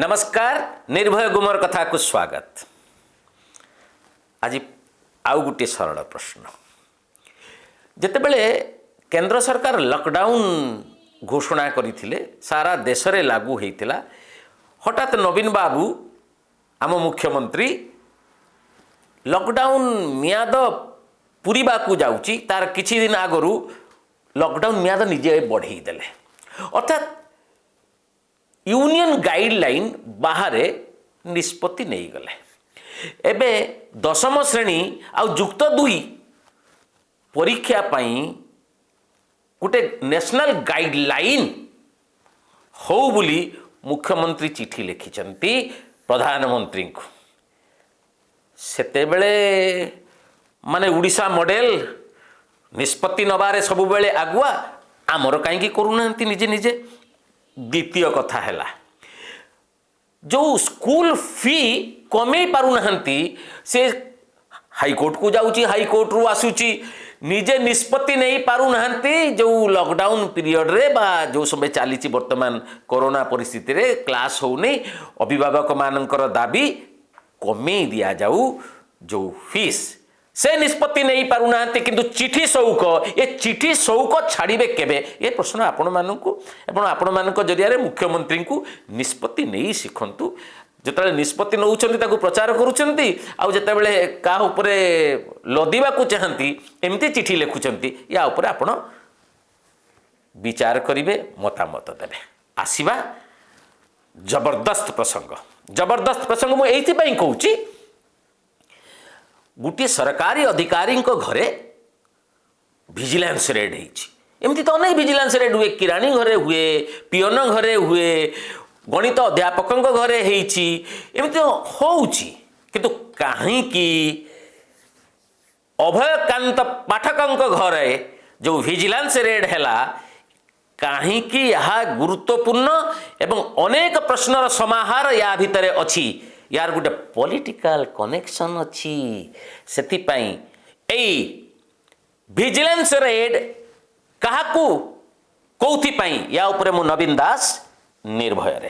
नमस्कार निर्भय गुमर कथा को स्वागत। आज आउ गोटे सरल प्रश्न जितेबले केंद्र सरकार लॉकडाउन घोषणा करथिले सारा देश रे लागू होइतिला हठात नवीन बाबू आम मुख्यमंत्री लॉकडाउन मियाद पूरीबा को जाउची तार किछि दिन आगरू लॉकडाउन मियाद निजे बढ़ई देले अर्थात यूनियन गाइडलाइन बाहर निष्पत्ति नहीं गले। एबे दशम श्रेणी आउ युक्त दुई परीक्षा पाई गोटे नेशनल गाइडलाइन हो बोली मुख्यमंत्री चिठी लिखिचंती प्रधानमंत्री को। सेतेबेले माने उड़ीसा मॉडल निष्पत्ति नबारे सबु बेले आगुआ आमर कहीं करूना निजे निजे। द्वितीय कथा है जो स्कूल फी कमे पारुना से हाईकोर्ट को जाऊँगी हाईकोर्ट रु आसूची निजे निष्पत्ति नहीं पारुना जो लॉकडाउन पीरियड रे बा जो समय चली वर्तमान कोरोना परिस्थिति रे क्लास होनी अभिभावक मानकर दाबी कमे दिया जाऊ जो फीस से निष्पत्ति नहीं पारुना किंतु चिठी सौक ये चिठी सौक छाड़े केबे ये प्रश्न आपण मानू आपण मान जरिया मुख्यमंत्री को निष्पत्ति नहीं शिखंतु जिते निष्पत्ति नौ प्रचार करुँचे क्या लदिवा को चाहती एमती चिठी लिखुंट या आपण विचार करेंगे मतामत देवे। आसवा जबरदस्त प्रसंग मुझे कहूँ गोटे सरकारी अधिकारी घरे विजिलेंस रेड होती तो अनेक विजिलेंस रेड हुए किराणी घरे हुए पियन घरे हुए गणित अध्यापक घरे होती किंतु कहीं अभयकांत पाठक घरे जो विजिलेंस रेड है कहीं यह गुरुत्वपूर्ण एवं अनेक प्रश्नर समाहार या भितर अच्छी यार गोटे पॉलिटिकल कनेक्शन अच्छी सेथिपाई एई विजिलेंस रेड काहाकू कौथिपाई या उपरे मु नवीन दास निर्भय रे।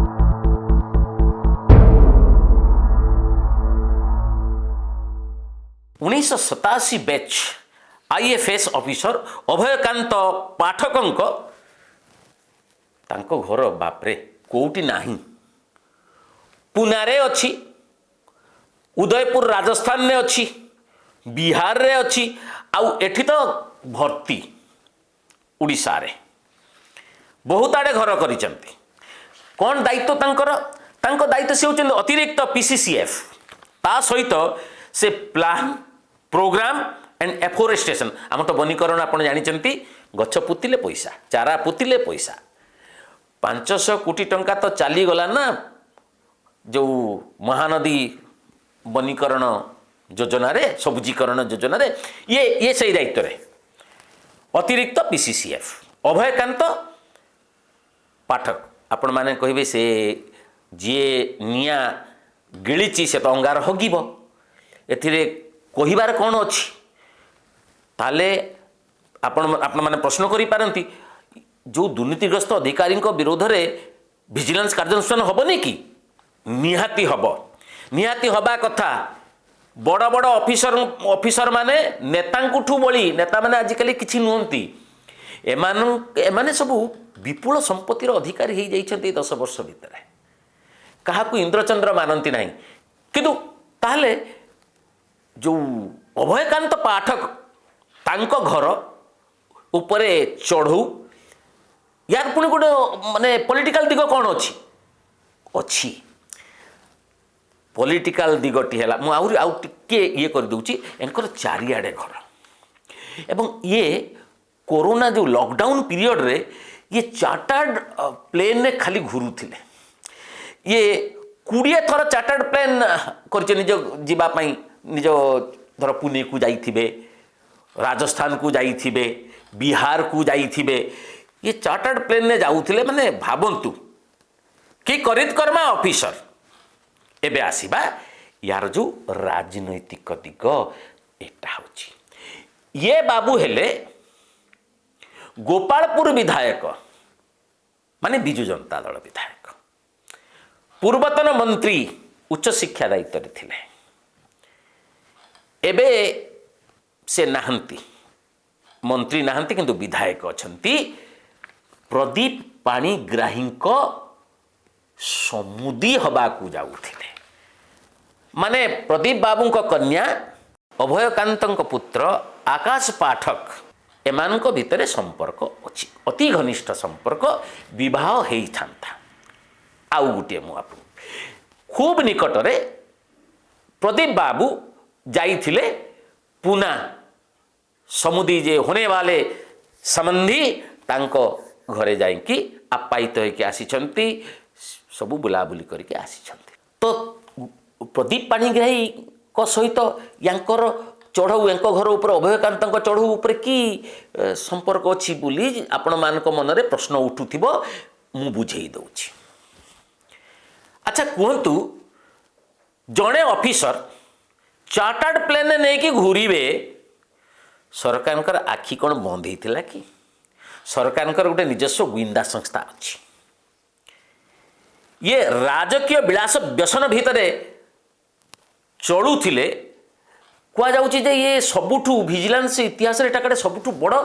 उन्नीस 1987 बैच आईएफएस ऑफिसर अभयकांत पाठक तांको घर बापरे कोउटी नाही पुनारे अच्छी उदयपुर राजस्थान में अच्छी बिहार रे अच्छी आउ एठी तो भर्ती उड़ीसा रे बहुत आड़े घर करिसंती। कौन दायित्व तांको दायित्व से होचंदी अतिरिक्त पीसीसीएफ ता सहित से प्लान प्रोग्राम एंड एफोरेस्टेशन आम तो वनीकरण आपण जानिचंती गछ पुतिले पैसा चारा पुतिले पैसा 500 कोटी टंका तो चली गला ना जो महानदी वनीकरण योजना रे सबुजीकरण योजना रे ये सही दायित्व रे अतिरिक्त पीसीसीएफ अभयकांत पाठक आपण माने कहिबे से जे निया गिळिची से तो अंगार हगिब एथिरे कहिबार कोन अछि ताले आपण माने प्रश्न करि पारंती जो दुर्नीतिग्रस्त अधिकारी विरोध रे विजिलेंस कार्यानुष्ठान हबनी कि निहाती हबा कथा। बड़ बड़ ऑफिसर माने नेतांकुठू बली नेता माने आजिकली किछि नुहंती एमाने सबू विपुल संपत्तिर अधिकारी हो जाइछंती 10 वर्ष भितर काहाकू इंद्रचंद्र मानती नहीं किंतु ताहले जो अभयकांत पाठक तांको घर उपरे चढ़ू यार पुणी गोटे माने पॉलिटिकल दिग कौन अच्छी पॉलिटिकल दिगटी है आउ टिके ये कर दूची एंकर चारिआडे घर एवं ये कोरोना जो लॉकडाउन पीरियड रे ये चार्टर्ड प्लेन ने खाली घुरू थिले ये 20 थर चार्टर्ड प्लेन करचे निज जीवा पई निज धर पुणे को जाइथिबे राजस्थान को जाइथिबे बिहार को जाइथिबे ये चार्टर्ड प्लेन ने जाउथिले माने भाबंतु कि करित कर्मा ऑफिसर एबे आसीबा यार जो राजनैतिक दिग एटा होची ये बाबू हेले गोपालपुर विधायक माने बिजु जनता दल विधायक ପୂର୍ବତନ ମନ୍ତ୍ରୀ ଉଚ୍ଚ ଶିକ୍ଷା ଦାୟିତ୍ୱରେ ଥିଲେ। ଏବେ ସେ ନାହାନ୍ତି, ମନ୍ତ୍ରୀ ନାହାନ୍ତି, କିନ୍ତୁ ବିଧାୟକ ଅଛନ୍ତି। ପ୍ରଦୀପ ପାଣିଗ୍ରାହୀଙ୍କ ସମୁଦି ହେବାକୁ ଯାଉଥିଲେ। ମାନେ ପ୍ରଦୀପ ବାବୁଙ୍କ କନ୍ୟା ଅଭୟକାନ୍ତଙ୍କ ପୁତ୍ର ଆକାଶ ପାଠକ, ଏମାନଙ୍କ ଭିତରେ ସମ୍ପର୍କ ଅଛି, ଅତି ଘନିଷ୍ଠ ସମ୍ପର୍କ, ବିବାହ ହେଇଥାନ୍ତା। ଆଉ ଗୋଟିଏ ମୁଁ ଆପଣଙ୍କୁ ଖୁବ୍ ନିକଟରେ ପ୍ରଦୀପ ବାବୁ ଯାଇଥିଲେ ପୁନା, ସମୁଦି ଯେ ହୋନେ ବାଲେ ସମ୍ବନ୍ଧୀ ତାଙ୍କ ଘରେ ଯାଇକି ଆପ୍ୟାୟିତ ହେଇକି ଆସିଛନ୍ତି, ସବୁ ବୁଲାବୁଲି କରିକି ଆସିଛନ୍ତି। ତ ପ୍ରଦୀପ ପାଣିଗ୍ରାହୀଙ୍କ ସହିତ ୟାଙ୍କର ଚଢ଼ଉ, ୟାଙ୍କ ଘର ଉପରେ ଅଭୟକାନ୍ତଙ୍କ ଚଢ଼ଉ ଉପରେ କି ସମ୍ପର୍କ ଅଛି ବୋଲି ଆପଣମାନଙ୍କ ମନରେ ପ୍ରଶ୍ନ ଉଠୁଥିବ, ମୁଁ ବୁଝେଇ ଦେଉଛି। ଆଚ୍ଛା କୁହନ୍ତୁ, ଜଣେ ଅଫିସର ଚାର୍ଟାର୍ଡ ପ୍ଲେନ୍ ନେଇକି ଘୁରିବେ, ସରକାରଙ୍କର ଆଖି କ'ଣ ବନ୍ଦ ହେଇଥିଲା କି? ସରକାରଙ୍କର ଗୋଟେ ନିଜସ୍ୱ ଗୁଇନ୍ଦା ସଂସ୍ଥା ଅଛି। ଇଏ ରାଜକୀୟ ବିଳାସ ବ୍ୟସନ ଭିତରେ ଚଳୁଥିଲେ। କୁହାଯାଉଛି ଯେ ଇଏ ସବୁଠୁ ଭିଜିଲାନ୍ସ ଇତିହାସରେ ଏଟା ଗୋଟେ ସବୁଠୁ ବଡ଼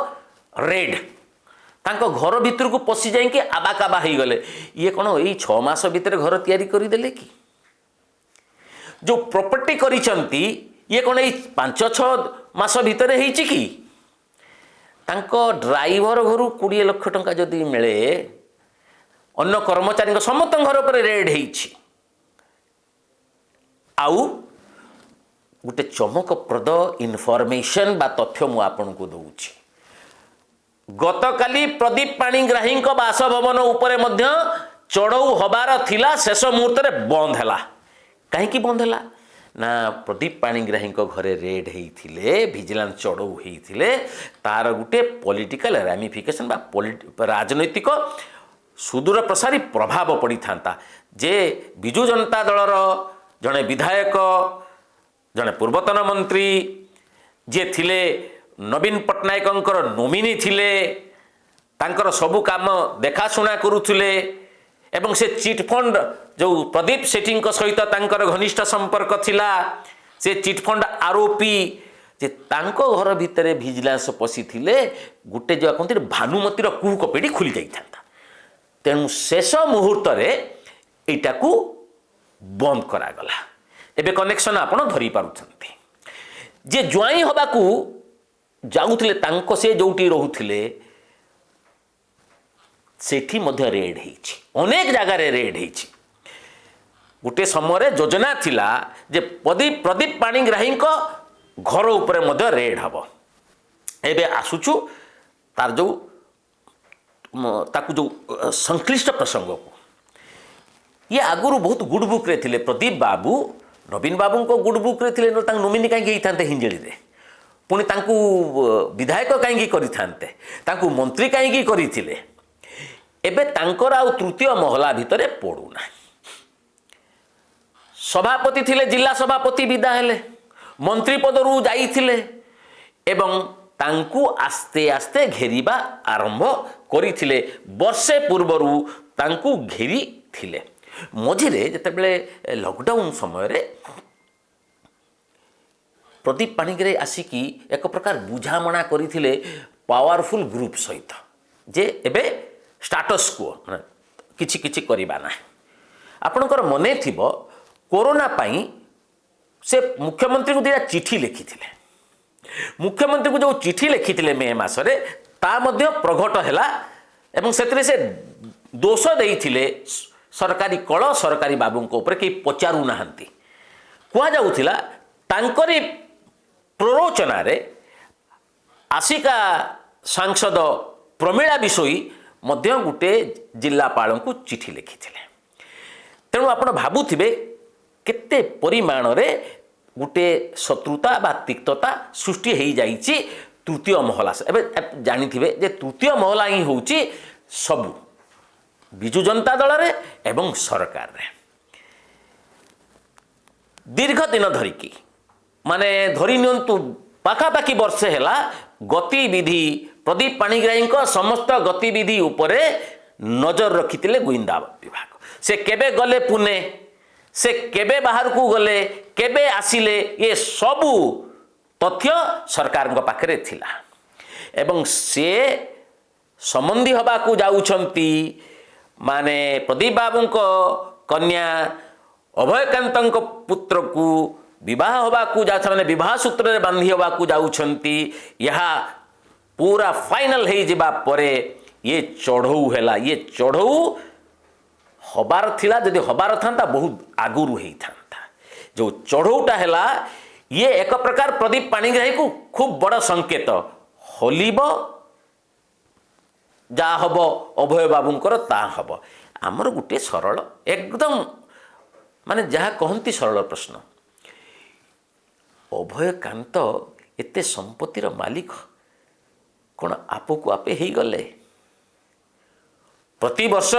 ରେଡ୍। ତାଙ୍କ ଘର ଭିତରକୁ ପଶି ଯାଇକି ଆବାକାବା ହେଇଗଲେ। ଇଏ କ'ଣ ଏଇ 6 ମାସ ଭିତରେ ଘର ତିଆରି କରିଦେଲେ କି? ଯେଉଁ ପ୍ରପର୍ଟି କରିଛନ୍ତି ଇଏ କ'ଣ ଏଇ 5-6 ମାସ ଭିତରେ ହେଇଛି କି? ତାଙ୍କ ଡ୍ରାଇଭର ଘରୁ 20 ଲକ୍ଷ ଟଙ୍କା ଯଦି ମିଳେ, ଅନ୍ୟ କର୍ମଚାରୀଙ୍କ ସମସ୍ତଙ୍କ ଘର ଉପରେ ରେଡ୍ ହେଇଛି। ଆଉ ଗୋଟେ ଚମକପ୍ରଦ ଇନଫର୍ମେସନ୍ ବା ତଥ୍ୟ ମୁଁ ଆପଣଙ୍କୁ ଦେଉଛି। ଗତକାଲି ପ୍ରଦୀପ ପାଣିଗ୍ରାହୀଙ୍କ ବାସଭବନ ଉପରେ ମଧ୍ୟ ଚଢ଼ଉ ହେବାର ଥିଲା, ଶେଷ ମୁହୂର୍ତ୍ତରେ ବନ୍ଦ ହେଲା। କାହିଁକି ବନ୍ଦ ହେଲା? ନା ପ୍ରଦୀପ ପାଣିଗ୍ରାହୀଙ୍କ ଘରେ ରେଡ୍ ହେଇଥିଲେ, ଭିଜିଲାନ୍ସ ଚଢ଼ଉ ହେଇଥିଲେ, ତାର ଗୋଟେ ପଲିଟିକାଲ ରାମିଫିକେସନ୍ ବା ରାଜନୈତିକ ସୁଦୂର ପ୍ରସାରୀ ପ୍ରଭାବ ପଡ଼ିଥାନ୍ତା। ଯେ ବିଜୁ ଜନତା ଦଳର ଜଣେ ବିଧାୟକ, ଜଣେ ପୂର୍ବତନ ମନ୍ତ୍ରୀ ଯିଏ ଥିଲେ ନବୀନ ପଟ୍ଟନାୟକଙ୍କର ନୋମିନି ଥିଲେ, ତାଙ୍କର ସବୁ କାମ ଦେଖାଶୁଣା କରୁଥିଲେ, ଏବଂ ସେ ଚିଟଫଣ୍ଡ ଯେଉଁ ପ୍ରଦୀପ ସେଠୀଙ୍କ ସହିତ ତାଙ୍କର ଘନିଷ୍ଠ ସମ୍ପର୍କ ଥିଲା, ସେ ଚିଟଫଣ୍ଡ ଆରୋପି, ଯେ ତାଙ୍କ ଘର ଭିତରେ ଭିଜିଲାନ୍ସ ପଶିଥିଲେ, ଗୋଟେ ଯେଉଁ କହନ୍ତି ଭାନୁମତୀର କୁହୁକପେଡ଼ି ଖୋଲି ଯାଇଥାନ୍ତା। ତେଣୁ ଶେଷ ମୁହୂର୍ତ୍ତରେ ଏଇଟାକୁ ବନ୍ଦ କରାଗଲା। ଏବେ କନେକ୍ସନ୍ ଆପଣ ଧରିପାରୁଛନ୍ତି। ଯେ ଜ୍ୱାଇଁ ହେବାକୁ ଯାଉଥିଲେ, ତାଙ୍କ ସେ ଯେଉଁଠି ରହୁଥିଲେ ସେଠି ମଧ୍ୟ ରେଡ୍ ହେଇଛି, ଅନେକ ଜାଗାରେ ରେଡ୍ ହେଇଛି। ଗୋଟେ ସମୟରେ ଯୋଜନା ଥିଲା ଯେ ପ୍ରଦୀପ ପାଣିଗ୍ରାହୀଙ୍କ ଘର ଉପରେ ମଧ୍ୟ ରେଡ୍ ହେବ। ଏବେ ଆସୁଛୁ ତାର ଯେଉଁ ତାକୁ ଯେଉଁ ସଂଶ୍ଳିଷ୍ଟ ପ୍ରସଙ୍ଗକୁ। ଇଏ ଆଗରୁ ବହୁତ ଗୁଡ୍ ବୁକ୍ରେ ଥିଲେ। ପ୍ରଦୀପ ବାବୁ ନବୀନ ବାବୁଙ୍କ ଗୁଡ୍ ବୁକ୍ରେ ଥିଲେ, ତାଙ୍କୁ ନୋମିନି କାହିଁକି ହେଇଥାନ୍ତେ ହିଞ୍ଜଳିରେ? ପୁଣି ତାଙ୍କୁ ବିଧାୟକ କାହିଁକି କରିଥାନ୍ତେ? ତାଙ୍କୁ ମନ୍ତ୍ରୀ କାହିଁକି କରିଥିଲେ? ଏବେ ତାଙ୍କର ଆଉ ତୃତୀୟ ମହଲା ଭିତରେ ପଡ଼ୁନାହିଁ। ସଭାପତି ଥିଲେ, ଜିଲ୍ଲା ସଭାପତି ବିଦା ହେଲେ, ମନ୍ତ୍ରୀ ପଦରୁ ଯାଇଥିଲେ ଏବଂ ତାଙ୍କୁ ଆସ୍ତେ ଆସ୍ତେ ଘେରିବା ଆରମ୍ଭ କରିଥିଲେ। ବର୍ଷେ ପୂର୍ବରୁ ତାଙ୍କୁ ଘେରିଥିଲେ। ମଝିରେ ଯେତେବେଳେ ଲକଡାଉନ୍ ସମୟରେ ପ୍ରଦୀପ ପାଣିଗ୍ରାହୀ ଆସିକି ଏକ ପ୍ରକାର ବୁଝାମଣା କରିଥିଲେ ପାୱାରଫୁଲ୍ ଗ୍ରୁପ୍ ସହିତ, ଯେ ଏବେ ଷ୍ଟାଟସ୍ କୁଅ, କିଛି କିଛି କରିବା ନାହିଁ। ଆପଣଙ୍କର ମନେ ଥିବ, କୋରୋନା ପାଇଁ ସେ ମୁଖ୍ୟମନ୍ତ୍ରୀଙ୍କୁ 2ଟା ଚିଠି ଲେଖିଥିଲେ। ମୁଖ୍ୟମନ୍ତ୍ରୀଙ୍କୁ ଯେଉଁ ଚିଠି ଲେଖିଥିଲେ ମେ ମାସରେ, ତା ମଧ୍ୟ ପ୍ରଘଟ ହେଲା ଏବଂ ସେଥିରେ ସେ ଦୋଷ ଦେଇଥିଲେ ସରକାରୀ କଳ, ସରକାରୀ ବାବୁଙ୍କ ଉପରେ, କେହି ପଚାରୁନାହାନ୍ତି। କୁହାଯାଉଥିଲା ତାଙ୍କରି ପ୍ରରୋଚନାରେ ଆସିକା ସାଂସଦ ପ୍ରମିଳା ବିଷୋୟୀ ମଧ୍ୟ ଗୋଟେ ଜିଲ୍ଲାପାଳଙ୍କୁ ଚିଠି ଲେଖିଥିଲେ। ତେଣୁ ଆପଣ ଭାବୁଥିବେ କେତେ ପରିମାଣରେ ଗୋଟେ ଶତ୍ରୁତା ବା ତିକ୍ତତା ସୃଷ୍ଟି ହୋଇଯାଇଛି ତୃତୀୟ ମହଲା। ଏବେ ଜାଣିଥିବେ ଯେ ତୃତୀୟ ମହଲା ହିଁ ହେଉଛି ସବୁ ବିଜୁ ଜନତା ଦଳରେ ଏବଂ ସରକାରରେ। ଦୀର୍ଘ ଦିନ ଧରିକି, ମାନେ ଧରି ନିଅନ୍ତୁ ପାଖାପାଖି ବର୍ଷେ ହେଲା, ଗତିବିଧି ପ୍ରଦୀପ ପାଣିଗ୍ରାହୀଙ୍କ ସମସ୍ତ ଗତିବିଧି ଉପରେ ନଜର ରଖିଥିଲେ ଗୁଇନ୍ଦା ବିଭାଗ। से केबे गले पुणे, से केबे बाहर को गले, केबे आसिले, ये सबू तथ्य सरकार पाखरे थिला। एवं से संबंधी हवा को जाउछंती माने प्रदीप बाबू को कन्या अभयकांत पुत्र को विवाह हवा को जा माने विवाह सूत्र बांधी हवा को जाउछंती। यह पूरा फाइनल हो जिबा परे ये चढ़ऊ हैला। ये चढ़ऊ हबार थिला, जदि हबार था बहुत आगुरु ही था। जो चढ़ऊटा हैला ये एक प्रकार प्रदीप पाणिग्राही को खूब बड़ संकेत हलिब जा हम अभय बाबूंकर ता हम। आमर गोटे सरल एकदम माने जहाँ कहती सरल प्रश्न, अभयकांत एते संपत्तिर मालिक कौन आपको आपे ही गले? प्रति वर्ष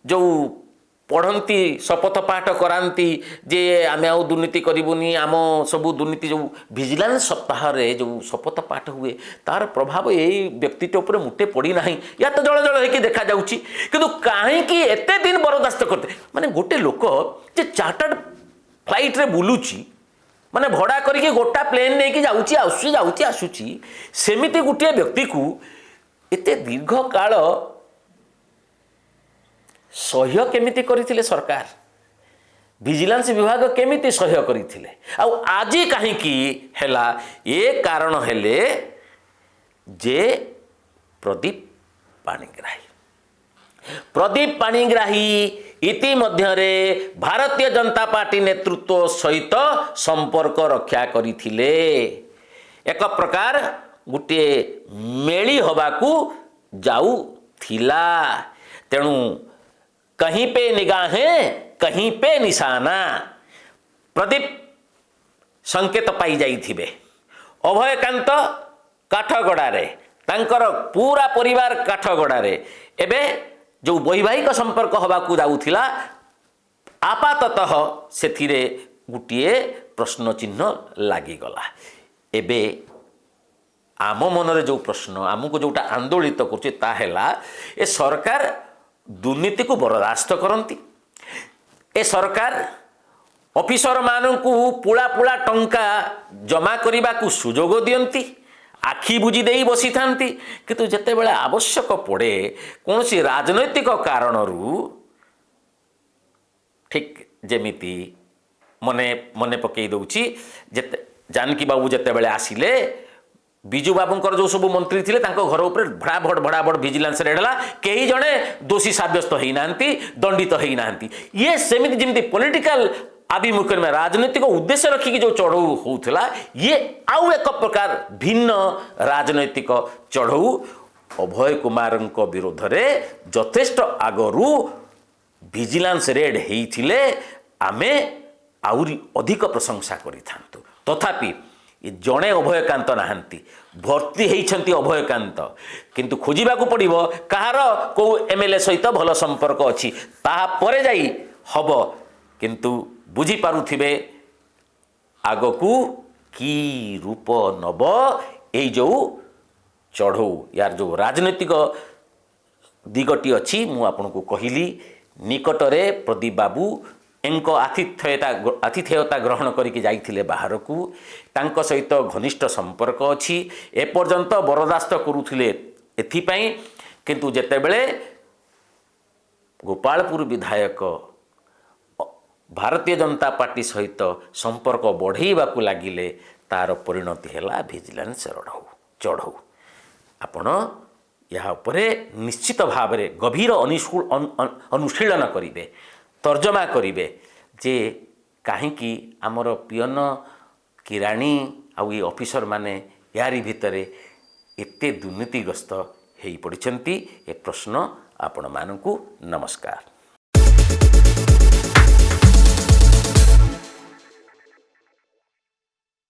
जो पढ़ती शपथ पाठ कराती जे आमे आउ दुर्नीति करूनी, आम सबू दुर्नीति जो विजिलेंस सप्ताह रे जो शपथ पाठ हुए तार प्रभाव यही व्यक्तित्व उपर मुटे पड़ना या तो जल जल होकर देखा जाउची। किंतु कहीं एते दिन बरदास्त करते माने गोटे लोक जे चार्टर्ड फ्लाइट रे बुलुची माने भड़ा करके गोटा प्लेन नहीं जाउची आसुची जाउची आसुची, सेमिति गोटे व्यक्ति को एते दीर्घ काल सह्य केमिति करिथिले सरकार, विजिलेंस विभाग केमिति सह्य करिथिले। आ आज कहीं हैला ये कारण हेले जे प्रदीप पाणिग्राही इति मध्यरे भारतीय जनता पार्टी नेतृत्व सहित संपर्क रक्षा करिथिले। एक प्रकार गोटे मेली हवाकू जाऊ थिला। तेणु कहीं पे निगाहें कहीं पे निशाना प्रदीप संकेत पाई जाइथिबे। अभयकांत काठगड़ारे, तांकर पूरा परिवार काठगड़ारे एबे जो वैवाहिक संपर्क हवाकू जाउथिला आपाततः सेथिरे गुटिए प्रश्न चिन्ह लागिगला। एबे आम मनरे जो प्रश्न आमको जोटा आंदोलित करछे ता हैला ए सरकार दुर्नीति को बर्दाश्त करती। ए सरकार ऑफिसर मानू पुला पुला टंका जमा करने को सुजोग दियंती, आखि बुझी दे बसी था। किंतु जितेबाला आवश्यक पड़े कौन सी राजनैतिक कारण ठीक जमीती मने मने पकई दौची जानकी बाबू जितेबाला आसिले विजु बाबूंकर जो सब मंत्री थे घर उपर भड़ाभड़ विजिलेंस रेड है, कई जड़े दोषी साब्यस्त होना दंडित होना। ये सेमिति जमी पॉलिटिकल आभिमुख्य में राजनीतिक उद्देश्य रखिकी जो चढ़ऊ होता ये आउ एक प्रकार भिन्न राजनैतिक चढ़ऊ अभय कुमार विरोध में यथेष्ट आगरू विजिलेंस रेड होते आमे आउरी अधिक प्रशंसा करि थांतु। तथापि जड़े अभयकांत नहांती भर्ती होती अभयकांत, किंतु खोजा पड़ो कहार को एमएलए सहित भल संपर्क अच्छी तापर जाई हब। किंतु बुझी पारुथिबे आगकू की रूप नब ए जो चढ़ऊ यार जो राजनैतिक दिगटी अच्छी मु आपको कहली। निकटरे प्रदीप बाबू एंको आतिथेयता ग्रहण करके जाइथिले बाहर को, तांको सहित घनिष्ठ संपर्क अच्छी एपर्यंत बरदास्त करुथिले एथिपाई। किंतु जेतेबेले गोपालपुर विधायक भारतीय जनता पार्टी सहित संपर्क बढ़ाइबाकू लागिले तार परिणति हैला विजिलेंस चढ़ऊ। आपण या उपरे निश्चित भाव में गभीर अनुशीलन करिवे, तर्जमा करिवे जे काहींकि आमर पियन किराणी आउ ये ऑफिसर माने यारी भितरे एते दुर्नीतिग्रस्त हेई पड़िछंती। ए प्रश्न आपण मानकू नमस्कार।